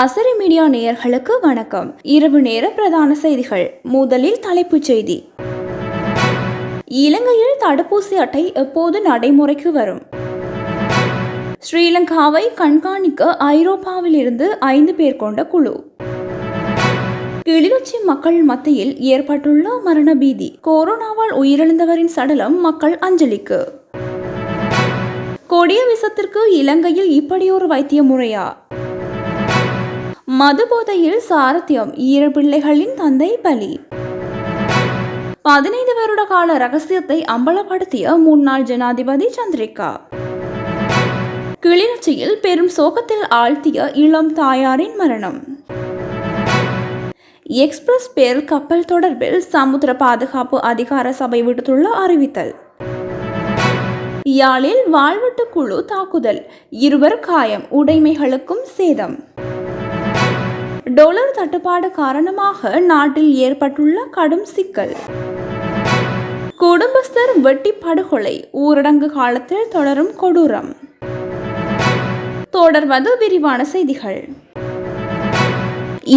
அசரி media நேயர்களுக்கு வணக்கம். இரவு நேர பிரதான செய்திகள். முதலில் தலைப்புச் செய்தி. இலங்கையில் தடுப்பூசி அட்டை எப்போது நடைமுறைக்கு வரும்? ஸ்ரீலங்காவை கண்காணிக்க ஐரோப்பாவில் இருந்து 5 பேர் கொண்ட குழு. கிளிநொச்சி மக்கள் மத்தியில் ஏற்பட்டுள்ள மரண பீதி. கொரோனாவால் உயிரிழந்தவரின் சடலம் மக்கள் அஞ்சலிக்கு. கொடிய விஷத்திற்கு இலங்கையில் இப்படியொரு வைத்திய முறையா? மது போதையில் சாரத்தியம், 2 பிள்ளைகளின் தந்தை பலி. 15 வருட கால ரகசியத்தை அம்பலப்படுத்திய முன்னாள் ஜனாதிபதி சந்திரிகா. கிளிநொச்சியில் பெரும் சோகத்தில் ஆழ்த்திய இளம் தாயாரின் மரணம். எக்ஸ்பிரஸ் பேரல் கப்பல் தொடர்பில் சமுத்திர பாதுகாப்பு அதிகார சபை விடுத்துள்ள அறிவித்தல். யாழில் வாழ்வெட்டு குழு தாக்குதல், 2 காயம், உடைமைகளுக்கும் சேதம். டாலர் தட்டுப்பாடு காரணமாக நாட்டில் ஏற்பட்டுள்ள கடும் சிக்கல். குடும்பஸ்தர் வெட்டி படுகொலை, ஊரடங்கு காலத்தில் தொடரும் கொடூரம். தொடர்வது விரிவான செய்திகள்.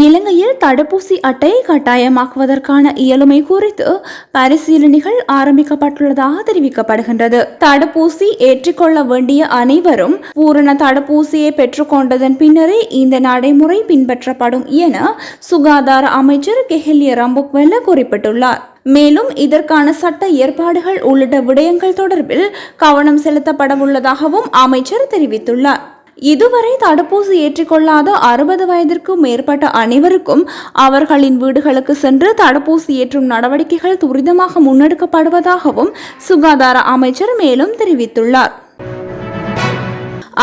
இலங்கையில் தடுப்பூசி அட்டை கட்டாயமாக்குவதற்கான இயலுமை குறித்து பரிசீலனைகள் ஆரம்பிக்கப்பட்டுள்ளதாக தெரிவிக்கப்படுகின்றது. தடுப்பூசி ஏற்றுக்கொள்ள வேண்டிய அனைவரும் பூரண தடுப்பூசியை பெற்றுக்கொண்டதன் பின்னரே இந்த நடைமுறை பின்பற்றப்படும் என சுகாதார அமைச்சர் கெஹலிய ரம்புக்வெல்ல குறிப்பிட்டுள்ளார். மேலும் இதற்கான சட்ட ஏற்பாடுகள் உள்ளிட்ட விடயங்கள் தொடர்பில் கவனம் செலுத்தப்படவுள்ளதாகவும் அமைச்சர் தெரிவித்துள்ளார். இதுவரை தடுப்பூசி ஏற்றுக்கொள்ளாத 60 வயதிற்கும் மேற்பட்ட அனைவருக்கும் அவர்களின் வீடுகளுக்கு சென்று தடுப்பூசி ஏற்றும் நடவடிக்கைகள் துரிதமாக முன்னெடுக்கப்படுவதாகவும் சுகாதார அமைச்சர் மேலும் தெரிவித்துள்ளார்.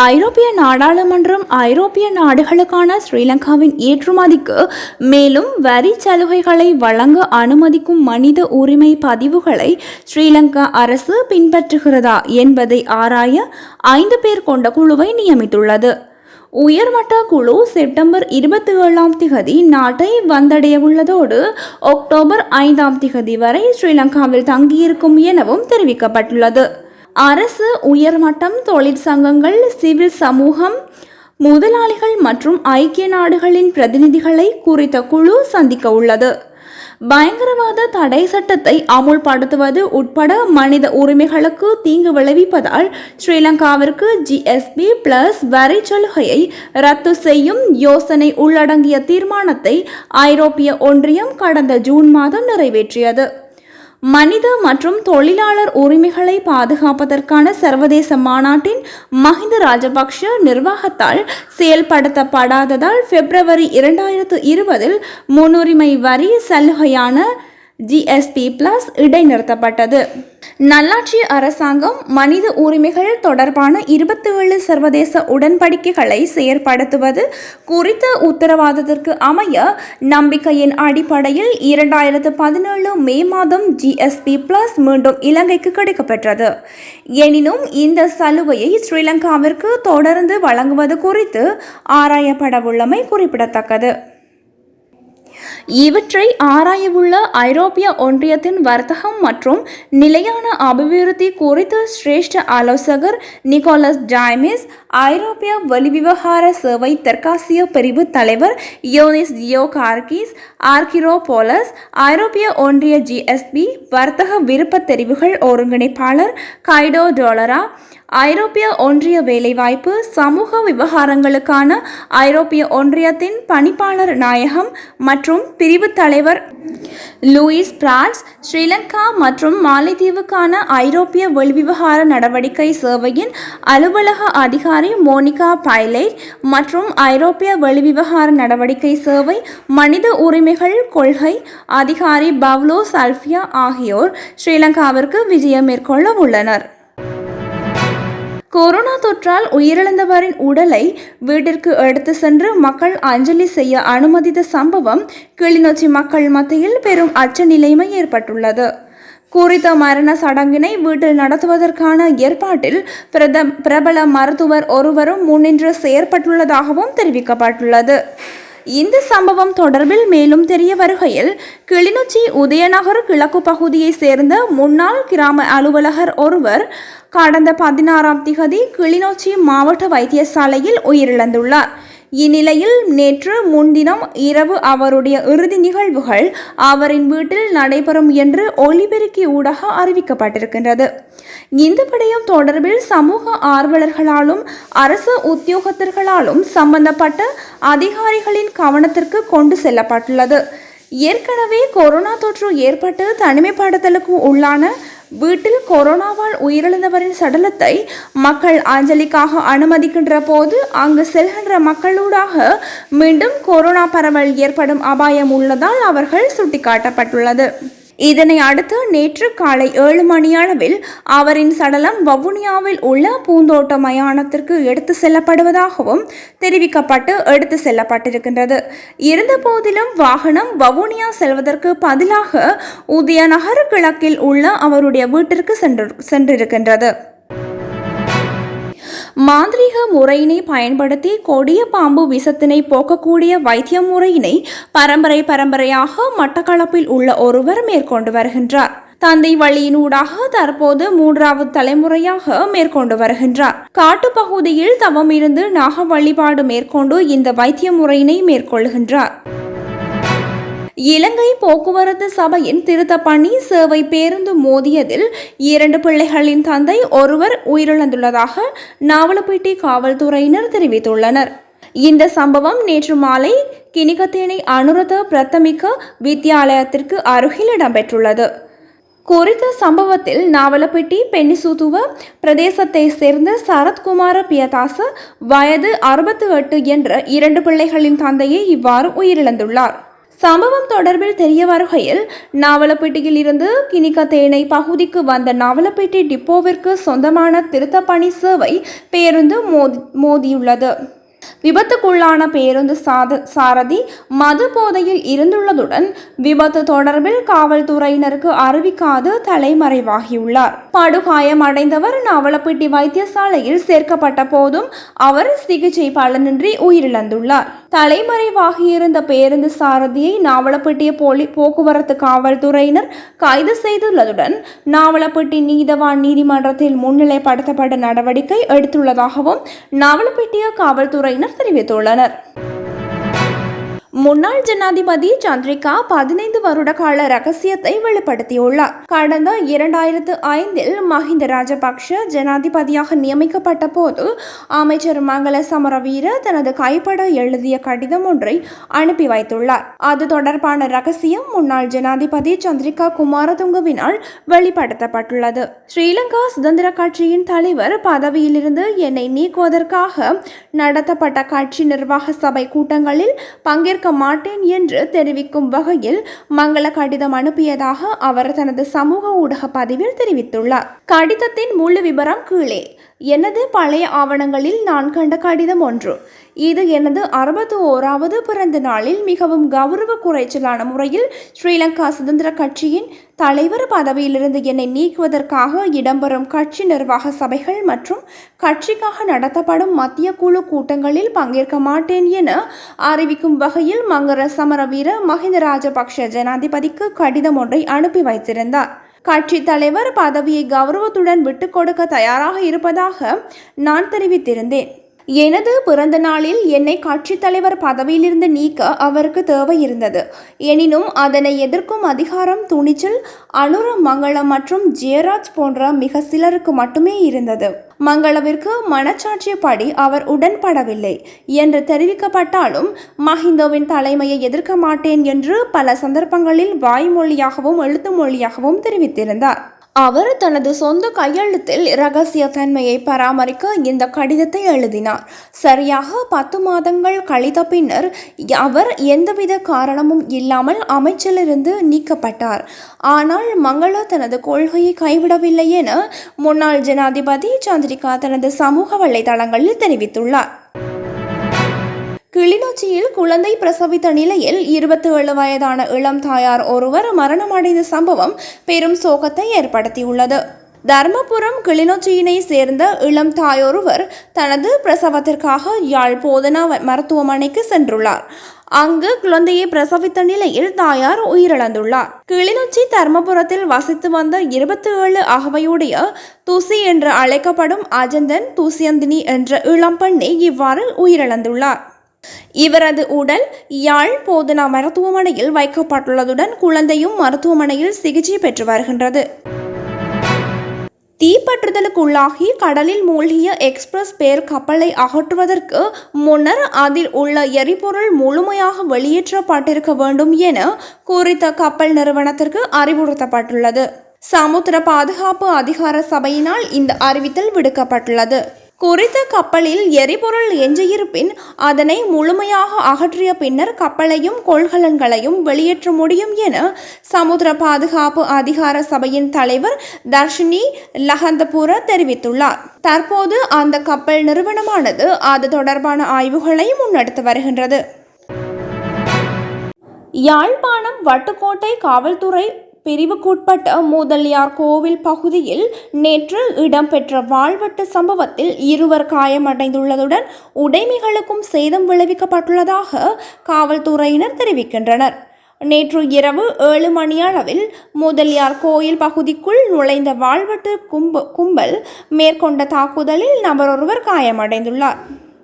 ஐரோப்பிய நாடாளுமன்றம் ஐரோப்பிய நாடுகளுக்கான ஸ்ரீலங்காவின் ஏற்றுமதிக்கு மேலும் வரி சலுகைகளை வழங்க அனுமதிக்கும் மனித உரிமை பதிவுகளை ஸ்ரீலங்கா அரசு பின்பற்றுகிறதா என்பதை ஆராய 5 பேர் கொண்ட குழுவை நியமித்துள்ளது. உயர்மட்ட குழு செப்டம்பர் 27 நாட்டை வந்தடையவுள்ளதோடு அக்டோபர் 5 வரை ஸ்ரீலங்காவில் தங்கியிருக்கும் எனவும் தெரிவிக்கப்பட்டுள்ளது. அரசு உயர்மட்டம், தொழிற்சங்கங்கள், சிவில் சமூகம், முதலாளிகள் மற்றும் ஐக்கிய நாடுகளின் பிரதிநிதிகளை குறித்த குழு சந்திக்க உள்ளது. பயங்கரவாத தடை சட்டத்தை அமுல்படுத்துவது உட்பட மனித உரிமைகளுக்கு தீங்கு விளைவிப்பதால் ஸ்ரீலங்காவிற்கு GSP+ வரி சலுகையை ரத்து செய்யும் யோசனை உள்ளடங்கிய தீர்மானத்தை ஐரோப்பிய ஒன்றியம் கடந்த ஜூன் மாதம் நிறைவேற்றியது. மனித மற்றும் தொழிலாளர் உரிமைகளை பாதுகாப்பதற்கான சர்வதேச மாநாட்டின் மஹிந்த ராஜபக்ஷ நிர்வாகத்தால் செயல்படுத்தப்படாததால் பிப்ரவரி 2020 முன்னுரிமை வரி சலுகையான GSP+ இடைநிறுத்தப்பட்டது. நல்லாட்சி அரசாங்கம் மனித உரிமைகள் தொடர்பான 27 சர்வதேச உடன்படிக்கைகளை செயற்படுத்துவது குறித்த உத்தரவாதத்திற்கு அமைய நம்பிக்கையின் அடிப்படையில் 2017 மே மாதம் GSP+ மீண்டும் இலங்கைக்கு கிடைக்கப்பெற்றது. எனினும் இந்த சலுகையை ஸ்ரீலங்காவிற்கு தொடர்ந்து வழங்குவது குறித்து ஆராயப்படவுள்ளமை குறிப்பிடத்தக்கது. இவற்றை ஆராயவுள்ள ஐரோப்பிய ஒன்றியத்தின் வர்த்தகம் மற்றும் நிலையான அபிவிருத்தி குறித்த சிரேஷ்ட ஆலோசகர் நிக்கோலஸ் டைமிஸ், ஐரோப்பிய வெளிவிவகார சேவை தெற்காசிய பிரிவு தலைவர் யோனிஸ் தியோகார்கிஸ் ஆர்கிரோபோலஸ், ஐரோப்பிய ஒன்றிய GSP வர்த்தக விருப்ப தெரிவுகள் ஒருங்கிணைப்பாளர் கைடோ டோலரா, ஐரோப்பிய ஒன்றிய வேலைவாய்ப்பு சமூக விவகாரங்களுக்கான ஐரோப்பிய ஒன்றியத்தின் பணிப்பாளர் நாயகம் மற்றும் பிரிவு தலைவர் லூயிஸ் பிராட்ஸ், ஸ்ரீலங்கா மற்றும் மாலைத்தீவுக்கான ஐரோப்பிய வெளிவிவகார நடவடிக்கை சேவையின் அலுவலக அதிகாரி மோனிகா பைலைட் மற்றும் ஐரோப்பிய வெளிவிவகார நடவடிக்கை சேவை மனித உரிமைகள் கொள்கை அதிகாரி பவ்லோ சல்ஃபியா ஆகியோர் ஸ்ரீலங்காவிற்கு விஜயம் மேற்கொள்ள உள்ளனர். கொரோனா தொற்றால் உயிரிழந்தவரின் உடலை வீட்டிற்கு எடுத்து சென்று மக்கள் அஞ்சலி செய்ய அனுமதித்த சம்பவம் கிளிநொச்சி மக்கள் மத்தியில் பெரும் அச்ச நிலைமை ஏற்பட்டுள்ளது. குறித்த மரண சடங்கினை வீட்டில் நடத்துவதற்கான ஏற்பாட்டில் பிரபல மருத்துவர் ஒருவரும் முன்னின்று செயற்பட்டுள்ளதாகவும் தெரிவிக்கப்பட்டுள்ளது. இந்த சம்பவம் தொடர்பில் மேலும் தெரிய வருகையில் கிளிநொச்சி உதயநகர் கிழக்கு பகுதியை சேர்ந்த முன்னாள் கிராம அலுவலகர் ஒருவர் கடந்த 16 கிளிநொச்சி மாவட்ட வைத்தியசாலையில் உயிரிழந்துள்ளார். இந்நிலையில் நேற்று முன்தினம் இரவு அவருடைய இறுதி நிகழ்வுகள் அவரின் வீட்டில் நடைபெறும் என்று ஒலிபெருக்கி ஊடாக அறிவிக்கப்பட்டிருக்கின்றது. இந்த விடயம் தொடர்பில் சமூக ஆர்வலர்களாலும் அரசு உத்தியோகத்தர்களாலும் சம்பந்தப்பட்ட அதிகாரிகளின் கவனத்திற்கு கொண்டு செல்லப்பட்டுள்ளது. ஏற்கனவே கொரோனா தொற்று ஏற்பட்டு தனிமைப்படுத்தலுக்கு உள்ளான வீட்டில் கொரோனாவால் உயிரிழந்தவரின் சடலத்தை மக்கள் அஞ்சலிக்காக அனுமதிக்கின்ற போது அங்கு செல்கின்ற மக்களூடாக மீண்டும் கொரோனா பரவல் ஏற்படும் அபாயம் உள்ளதால் அவர்கள் சுட்டிக்காட்டப்பட்டுள்ளது. இதனை அடுத்து நேற்று காலை 7 மணியளவில் அவரின் சடலம் வவுனியாவில் உள்ள பூந்தோட்ட மயானத்திற்கு எடுத்து செல்லப்படுவதாகவும் தெரிவிக்கப்பட்டு எடுத்து செல்லப்பட்டிருக்கின்றது. இருந்த போதிலும் வாகனம் வவுனியா செல்வதற்கு பதிலாக உதயநகர் கிழக்கில் உள்ள அவருடைய வீட்டிற்கு சென்றிருக்கின்றது. மாந்திரீக முறையினை பயன்படுத்தி கொடிய பாம்பு விஷத்தினை போக்கக்கூடிய வைத்திய முறையினை பரம்பரையாக மட்டக்களப்பில் உள்ள ஒருவர் மேற்கொண்டு வருகின்றார். தந்தை வழியினூடாக தற்போது 3வது தலைமுறையாக மேற்கொண்டு வருகின்றார். காட்டுப்பகுதியில் தவம் இருந்து நாக வழிபாடு மேற்கொண்டு இந்த வைத்திய முறையினை மேற்கொள்கின்றார். இலங்கை போக்குவரத்து சபையின் திருத்த பணி சேவை பேருந்து மோதியதில் 2 பிள்ளைகளின் தந்தை ஒருவர் உயிரிழந்துள்ளதாக நாவலப்பிட்டி காவல்துறையினர் தெரிவித்துள்ளனர். இந்த சம்பவம் நேற்று மாலை கினிகத்தேனை அனுரத பிரத்தமிக்க வித்தியாலயத்திற்கு அருகில் இடம்பெற்றுள்ளது. குறித்த சம்பவத்தில் நாவலப்பிட்டி பென்னிசுத்துவ பிரதேசத்தை சேர்ந்த சரத்குமார பியதாச வயது 68 என்ற 2 பிள்ளைகளின் தந்தையை இவ்வாறு உயிரிழந்துள்ளார். சம்பவம் தொடர்பில் தெரிய வருகையில் நாவலப்பேட்டையில் இருந்து கினிகத்தேனை பகுதிக்கு வந்த நாவலப்பேட்டை டிப்போவிற்கு சொந்தமான திருத்த பணி சேவை பேருந்து மோதியுள்ளது. விபத்துக்குள்ளான பேருந்து சாரதி மது போதையில் இருந்துள்ளதுடன் விபத்து தொடர்பில் காவல்துறையினருக்கு அறிவிக்காது தலைமறைவாகியுள்ளார். படுகாயமடைந்தவர் நாவலப்பிட்டி வைத்தியசாலையில் சேர்க்கப்பட்ட போதும் அவர் சிகிச்சை பலனின்றி உயிரிழந்துள்ளார். தலைமறைவாகியிருந்த பேருந்து சாரதியை நாவலப்பிட்டிய போக்குவரத்து காவல்துறையினர் கைது செய்துள்ளதுடன் நாவலப்பிட்டி நீதவான் நீதிமன்றத்தில் முன்னிலைப்படுத்தப்பட்ட நடவடிக்கை எடுத்துள்ளதாகவும் நாவலப்பிட்டிய காவல்துறையினர் தெரிவித்துள்ளனர். முன்னாள் ஜனாதிபதி சந்திரிகா 15 வருட கால ரகசியத்தை வெளிப்படுத்தியுள்ளார். கடந்த 2005 மஹிந்த ராஜபக்ஷ ஜனாதிபதியாக நியமிக்கப்பட்ட போது அமைச்சர் மங்கள சமரவீர தனது கைப்பட எழுதிய கடிதம் ஒன்றை அனுப்பி வைத்துள்ளார். அது தொடர்பான ரகசியம் முன்னாள் ஜனாதிபதி சந்திரிகா குமாரதுங்கவினால் வெளிப்படுத்தப்பட்டுள்ளது. ஸ்ரீலங்கா சுதந்திர கட்சியின் தலைவர் பதவியிலிருந்து என்னை நீக்குவதற்காக நடத்தப்பட்ட கட்சி நிர்வாக சபை கூட்டங்களில் பங்கேற்க மாட்டேன் என்று தெரிவிக்கும் வகையில் மங்கள கடிதம் அனுப்பியதாக அவர் தனது சமூக ஊடக பதிவில் தெரிவித்துள்ளார். கடிதத்தின் முழு விபரம் கீழே. எனது பழைய ஆவணங்களில் நான் கண்ட கடிதம் ஒன்று. இது எனது 61வது பிறந்த நாளில் மிகவும் கௌரவ குறைச்சலான முறையில் ஸ்ரீலங்கா சுதந்திர கட்சியின் தலைவர் பதவியிலிருந்து என்னை நீக்குவதற்காக இடம்பெறும் கட்சி நிர்வாக சபைகள் மற்றும் கட்சிக்காக நடத்தப்படும் மத்திய குழு கூட்டங்களில் பங்கேற்க மாட்டேன் என அறிவிக்கும் வகையில் மங்கள சமரவீர மஹிந்த ராஜபக்ஷ ஜனாதிபதிக்கு கடிதம் ஒன்றை அனுப்பி வைத்திருந்தார். கட்சி தலைவர் பதவியை கௌரவத்துடன் விட்டுக் கொடுக்க தயாராக இருப்பதாக நான் தெரிவித்திருந்தேன். எனது பிறந்த நாளில் என்னை கட்சி தலைவர் பதவியிலிருந்து நீக்க அவருக்கு தேவை இருந்தது. எனினும் அதனை எதிர்க்கும் அதிகாரம், துணிச்சல் அனுர மங்களம் மற்றும் ஜெயராஜ் போன்ற மிக சிலருக்கு மட்டுமே இருந்தது. மங்களவிற்கு மனச்சாட்சியப்படி அவர் உடன்படவில்லை என்று தெரிவிக்கப்பட்டாலும் மஹிந்தவின் தலைமையை எதிர்க்க மாட்டேன் என்று பல சந்தர்ப்பங்களில் வாய்மொழியாகவும் எழுத்து மொழியாகவும் தெரிவித்திருந்தார். அவர் தனது சொந்த கையெழுத்தில் இரகசிய தன்மையை பராமரிக்க இந்த கடிதத்தை எழுதினார். சரியாக 10 மாதங்கள் கழித்த பின்னர் அவர் எந்தவித காரணமும் இல்லாமல் அமைச்சிலிருந்து நீக்கப்பட்டார். ஆனால் மங்கள தனது கொள்கையை கைவிடவில்லை என முன்னாள் ஜனாதிபதி சந்திரிகா தனது சமூக வலைதளங்களில் தெரிவித்துள்ளார். கிளிநொச்சியில் குழந்தை பிரசவித்த நிலையில் 27 வயதான இளம் தாயார் ஒருவர் மரணமடைந்த சம்பவம் பெரும் சோகத்தை ஏற்படுத்தியுள்ளது. தர்மபுரம் கிளிநொச்சியினை சேர்ந்த இளம் தாயொருவர் தனது பிரசவத்திற்காக யாழ் போதனா மருத்துவமனைக்கு சென்றுள்ளார். அங்கு குழந்தையை பிரசவித்த நிலையில் தாயார் உயிரிழந்துள்ளார். கிளிநொச்சி தர்மபுரத்தில் வசித்து வந்த 27 அகவையுடைய துசி என்று அழைக்கப்படும் அஜந்தன் துசியந்தினி என்ற இளம் பெண்ணை இவ்வாறு உயிரிழந்துள்ளார். இவரது உடல் யாழ் போதனா மருத்துவமனையில் வைக்கப்பட்டுள்ளதுடன் குழந்தையும் மருத்துவமனையில் சிகிச்சை பெற்று வருகின்றது. தீப்பற்றுதலுக்குள்ளாகி கடலில் மூழ்கிய எக்ஸ்பிரஸ் பேர் கப்பலை அகற்றுவதற்கு முன்னர் அதில் உள்ள எரிபொருள் முழுமையாக வெளியேற்றப்பட்டிருக்க வேண்டும் என குறித்த கப்பல் நிறுவனத்திற்கு அறிவுறுத்தப்பட்டுள்ளது. சமுத்திர பாதுகாப்பு அதிகார சபையினால் இந்த அறிவித்தல் விடுக்கப்பட்டுள்ளது. குறித்த கப்பலில் எரிபொருள் எஞ்சியிருப்பின் அதனை முழுமையாக அகற்றிய பின்னர் கப்பலையும் கொள்கலன்களையும் வெளியேற்ற முடியும் என சமுத்திர பாதுகாப்பு அதிகார சபையின் தலைவர் தர்ஷினி லஹந்தபுர தெரிவித்துள்ளார். தற்போது அந்த கப்பல் நிறுவனமானது அது தொடர்பான ஆய்வுகளை முன்னெடுத்து வருகின்றது. யாழ்ப்பாணம் வட்டுக்கோட்டை காவல்துறை பிரிவுக்குட்பட்ட மூதல்யார் கோவில் பகுதியில் நேற்று இடம்பெற்ற வாழ்வெட்டு சம்பவத்தில் 2 காயமடைந்துள்ளதுடன் உடைமைகளுக்கும் சேதம் விளைவிக்கப்பட்டுள்ளதாக காவல்துறையினர் தெரிவிக்கின்றனர். நேற்று இரவு 7 மணியளவில் மூதல்யார் கோயில் பகுதிக்குள் நுழைந்த வாழ்வெட்டு கும்பல் மேற்கொண்ட தாக்குதலில் நபரொருவர் காயமடைந்துள்ளார்.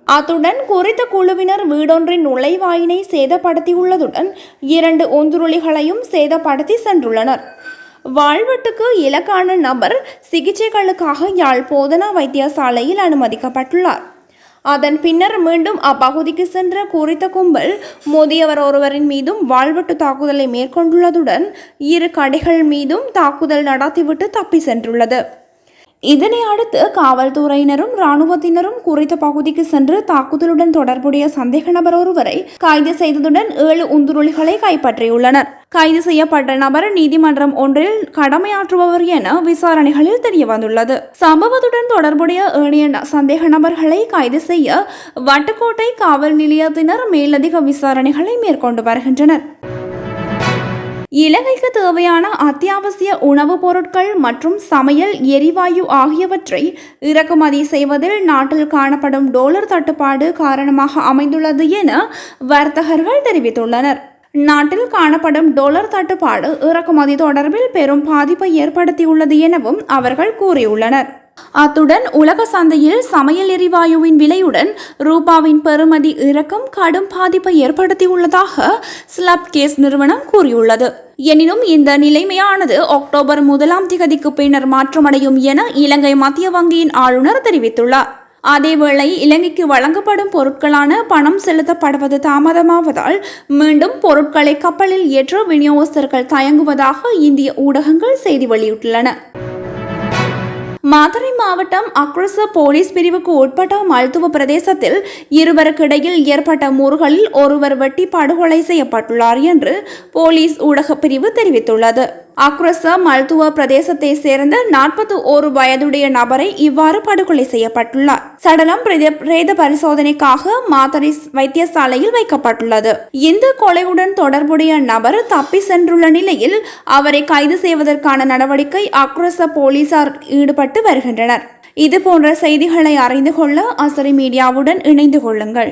அத்துடன் குறித்த குழுவினர் வீடொன்றின் நுழைவாயினை சேதப்படுத்தியுள்ளதுடன் 2 ஒந்துருளிகளையும் சேதப்படுத்தி சென்றுள்ளனர். வாழ்வெட்டுக்கு இலக்கான நபர் சிகிச்சைகளுக்காக யாழ் போதனா வைத்தியசாலையில் அனுமதிக்கப்பட்டுள்ளார். அதன் பின்னர் மீண்டும் அப்பகுதிக்கு சென்ற குறித்த கும்பல் முதியவர் ஒருவரின் மீதும் வாழ்வெட்டு தாக்குதலை மேற்கொண்டுள்ளதுடன் 2 கடைகள் மீதும் தாக்குதல் நடத்திவிட்டு தப்பி சென்றுள்ளது. இதனை அடுத்து காவல்துறையினரும் இராணுவத்தினரும் குறித்த பகுதிக்கு சென்று தாக்குதலுடன் தொடர்புடைய சந்தேக நபர் ஒருவரை கைது செய்ததுடன் 7 உந்துருளிகளை கைப்பற்றியுள்ளனர். கைது செய்யப்பட்ட நபர் நீதிமன்றம் ஒன்றில் கடமையாற்றுபவர் என விசாரணைகளில் தெரியவந்துள்ளது. சம்பவத்துடன் தொடர்புடைய ஏனைய சந்தேக நபர்களை கைது செய்ய வட்டுக்கோட்டை காவல் நிலையத்தினர் மேலதிக விசாரணைகளை மேற்கொண்டு வருகின்றனர். இலங்கைக்கு தேவையான அத்தியாவசிய உணவுப் பொருட்கள் மற்றும் சமையல் எரிவாயு ஆகியவற்றை இறக்குமதி செய்வதில் நாட்டில் காணப்படும் டாலர் தட்டுப்பாடு காரணமாக அமைந்துள்ளது என வர்த்தகர்கள் தெரிவித்துள்ளனர். நாட்டில் காணப்படும் டாலர் தட்டுப்பாடு இறக்குமதி தொடர்பில் பெரும் பாதிப்பை ஏற்படுத்தியுள்ளது எனவும் அவர்கள் கூறியுள்ளனர். அத்துடன் உலக சந்தையில் சமையல் எரிவாயுவின் விலையுடன் ரூபாவின் பெறுமதி இறக்கம் கடும் பாதிப்பை ஏற்படுத்தியுள்ளதாக ஸ்லப் கேஸ் நிறுவனம் கூறியுள்ளது. எனினும் இந்த நிலைமையானது அக்டோபர் 1ஆம் தேதிக்கு பின்னர் மாற்றமடையும் என இலங்கை மத்திய வங்கியின் ஆளுநர் தெரிவித்துள்ளார். அதேவேளை இலங்கைக்கு வழங்கப்படும் பொருட்களான பணம் செலுத்தப்படுவது தாமதமாவதால் மீண்டும் பொருட்களை கப்பலில் ஏற்ற விநியோகஸ்தர்கள் தயங்குவதாக இந்திய ஊடகங்கள் செய்தி வெளியிட்டுள்ளன. மாத்தறை மாவட்டம் அக்ரஸ போலீஸ் பிரிவுக்கு உட்பட்ட மல்துவ பிரதேசத்தில் இருவருக்கிடையில் ஏற்பட்ட முறுகலில் ஒருவர் வெட்டி படுகொலை செய்யப்பட்டுள்ளார் என்று போலீஸ் ஊடக பிரிவு தெரிவித்துள்ளது. அக்ரஸ மல்துவ பிரதேசத்தை சேர்ந்த 41 வயதுடைய நபரை இவ்வாறு படுகொலை செய்யப்பட்டுள்ளார். சடலம் பிரேத பரிசோதனைக்காக மாத்தறை வைத்தியசாலையில் வைக்கப்பட்டுள்ளது. இந்த கொலையுடன் தொடர்புடைய நபர் தப்பி சென்றுள்ள நிலையில் அவரை கைது செய்வதற்கான நடவடிக்கை அக்ரஸ போலீசார் ஈடுபட்டு வருகின்றனர். இதுபோன்ற செய்திகளை அறிந்து கொள்ள அசரி மீடியாவுடன் இணைந்து கொள்ளுங்கள்.